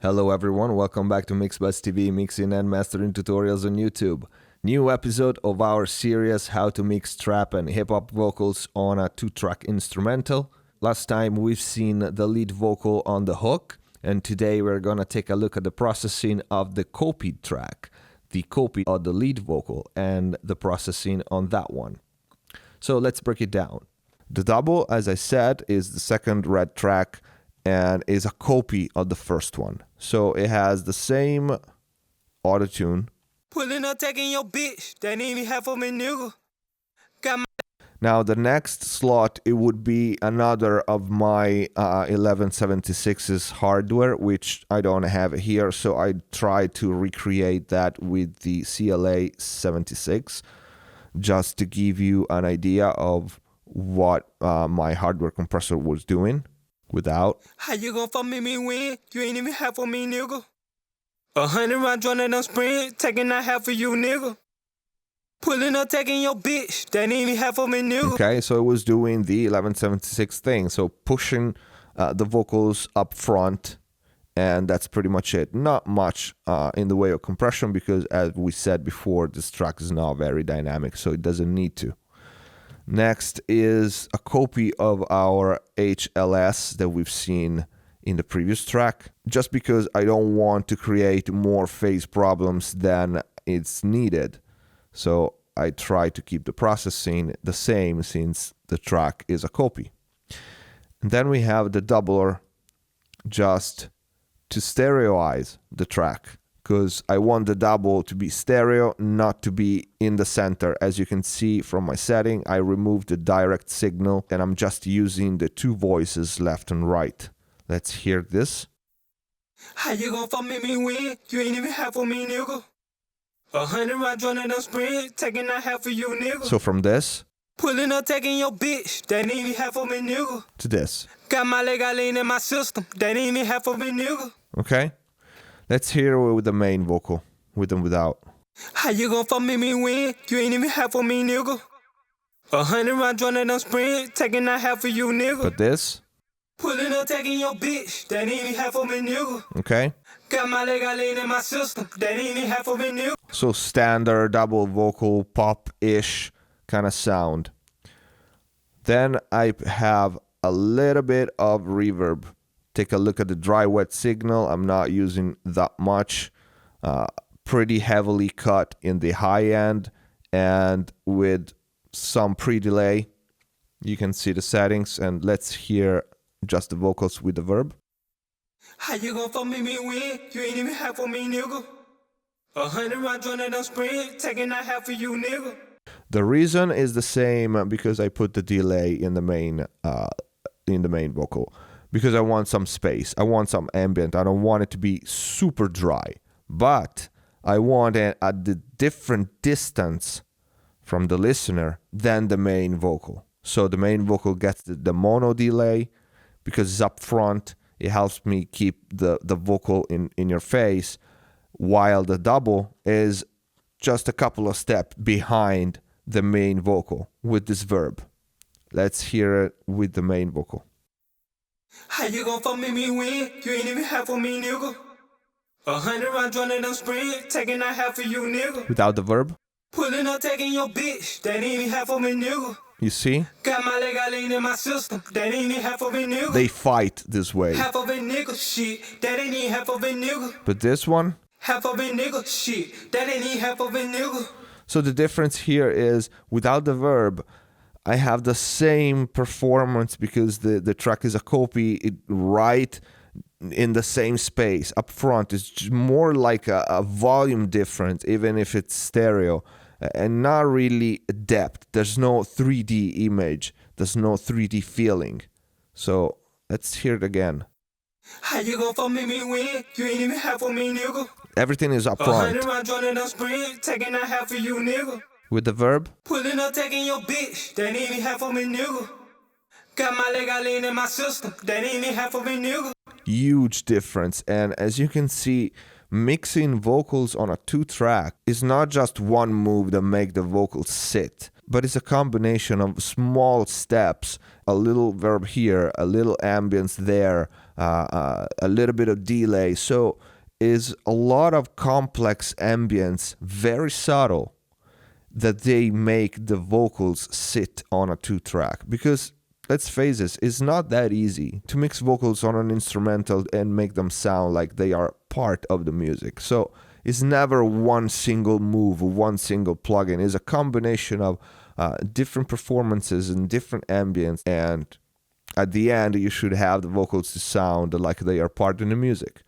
Hello everyone, welcome back to MixBuzz TV, mixing and mastering tutorials on YouTube. New episode of our series how to mix trap and hip-hop vocals on a 2-track instrumental. Last time we've seen the lead vocal on the hook, and today we're gonna take a look at the processing of the copied track, the copy of the lead vocal and the processing on that one. So let's break it down. The double, as I said, is the second red track and is a copy of the first one. So it has the same auto-tune. Pulling up, taking your bitch, that ain't even half of me, nigga. Now the next slot, it would be another of my 1176's hardware, which I don't have here, so I tried to recreate that with the CLA 76, just to give you an idea of what my hardware compressor was doing without. How you gon' fuck me when you ain't even half of me, nigga? 100 round joining on sprint, taking that half of you, nigga. Pulling up, taking your bitch, that ain't even half of me, nigga. Okay, so it was doing the 1176 thing, so pushing the vocals up front, and that's pretty much it. Not much in the way of compression, because as we said before, this track is not very dynamic, so it doesn't need to. Next is a copy of our HLS that we've seen in the previous track, just because I don't want to create more phase problems than it's needed. So I try to keep the processing the same since the track is a copy. And then we have the doubler just to stereoize the track, because I want the double to be stereo, not to be in the center. As you can see from my setting, I removed the direct signal and I'm just using the two voices left and right. Let's hear this. How you gon' fuck me when you ain't even half of me, nigga? 100 round joining on sprint, taking that half of you, nigga. So from this Pulling up, taking your bitch, that ain't even half of me, nigga. to this. Got my leg, I lean in my system, that ain't even half of me, nigga. Okay? Let's hear it with the main vocal, with and without. How you gon' fuck me when you ain't even half of me, nigga? 100 round joining on sprint, taking that half of you, nigga. But this, Pulling up, taking your bitch, that ain't even half of me, nigga. okay? Got my leg, I lean in my system, that ain't even half of me, nigga. So standard double vocal pop-ish kind of sound. Then I have a little bit of reverb. Take a look at the dry wet signal. I'm not using that much. Pretty heavily cut in the high end and with some pre-delay. You can see the settings, and let's hear just the vocals with the verb. How you gon' fuck me when you ain't even half of me, nigga? 100 round joining on sprint, taking that half of you, nigga. The reason is the same, because I put the delay in the main vocal. Because I want some space, I want some ambient, I don't want it to be super dry, but I want it at the different distance from the listener than the main vocal. So the main vocal gets the mono delay because it's up front. It helps me keep the vocal in your face, while the double is just a couple of steps behind the main vocal with this verb. Let's hear it with the main vocal. How you gon' fuck me when you ain't even half of me, nigga? 100 round joining on sprint, taking that half of you, nigga. Without the verb, Pulling up, taking your bitch, that ain't even half of me, nigga. you see? Got my leg, I lean in my system, that ain't even half of me, nigga. They fight this way. Half of it, nigga, shit, that ain't even half of it, nigga. But this one, Half of it, nigga, shit, that ain't even half of it, nigga. so the difference here is without the verb, I have the same performance because the track is a copy right in the same space up front. It's more like a volume difference, even if it's stereo, and not really depth. There's no 3D image. There's no 3D feeling. So let's hear it again. How you gon' fuck me when you ain't even half of me, nigga? Everything is up 100 front. round joining on sprint, taking that half of you, nigga. With the verb, Pulling up, taking your bitch, that ain't even half of me, nigga. Got my leg, I lean in my system, that ain't even half of me, nigga. huge difference. And as you can see, mixing vocals on a 2-track is not just one move that make the vocals sit. but it's a combination of small steps, a little verb here, a little ambience there, a little bit of delay. So is a lot of complex ambience, very subtle, that they make the vocals sit on a 2-track. Because let's face it, it's not that easy to mix vocals on an instrumental and make them sound like they are part of the music. So it's never one single move, one single plugin. It's a combination of different performances and different ambience, and at the end you should have the vocals to sound like they are part of the music.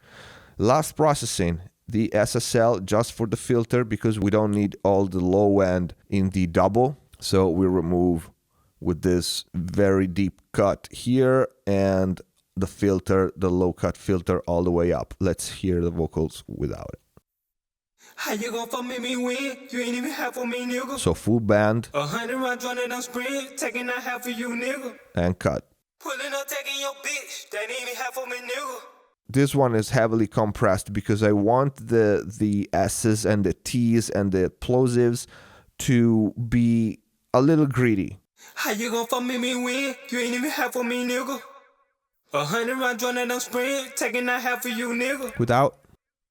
Last processing, the SSL just for the filter, because we don't need all the low end in the double. So we remove with this very deep cut here and the filter, the low cut filter all the way up. Let's hear the vocals without it. How you gon' fuck me when you ain't even half of me, nigga? So full band 100 rounds running down sprint, taking out half of you, nigga. and cut. Pulling up, taking your bitch, that ain't even half of me, nigga. This one is heavily compressed because I want the S's and the T's and the plosives to be a little greedy. How you gon' fuck me when you ain't even half of me, nigga? 100 rounds running down sprint, taking out half of you, nigga. Without,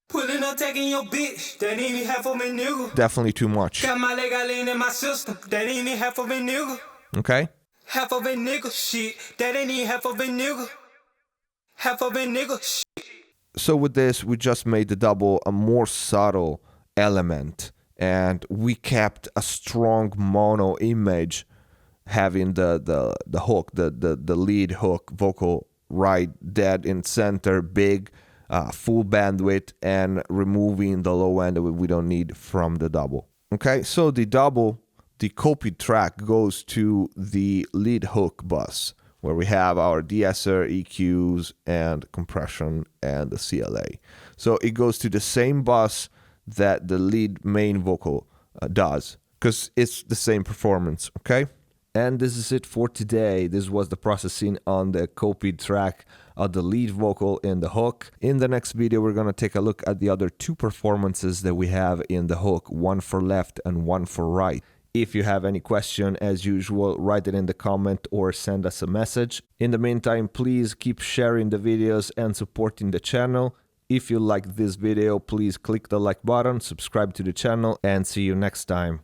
Pulling up, taking your bitch, that ain't even half of me, nigga. definitely too much. Got my leg, I lean in my system, that ain't even half of me, nigga. Okay? Half of it, nigga, shit, that ain't even half of it, nigga. Half of it, nigga, shit. So with this, we just made the double a more subtle element, and we kept a strong mono image, having the hook, the lead hook vocal right dead in center, big, full bandwidth, and removing the low end that we don't need from the double. Okay, so the double, the copied track goes to the lead hook bus, where we have our de-esser, EQs, and compression, and the CLA. So it goes to the same bus that the lead main vocal does, because it's the same performance, okay? And this is it for today. This was the processing on the copied track of the lead vocal in the hook. In the next video, we're going to take a look at the other two performances that we have in the hook, one for left and one for right. If you have any question, as usual, write it in the comment or send us a message. In the meantime, please keep sharing the videos and supporting the channel. If you liked this video, please click the like button, subscribe to the channel, and see you next time.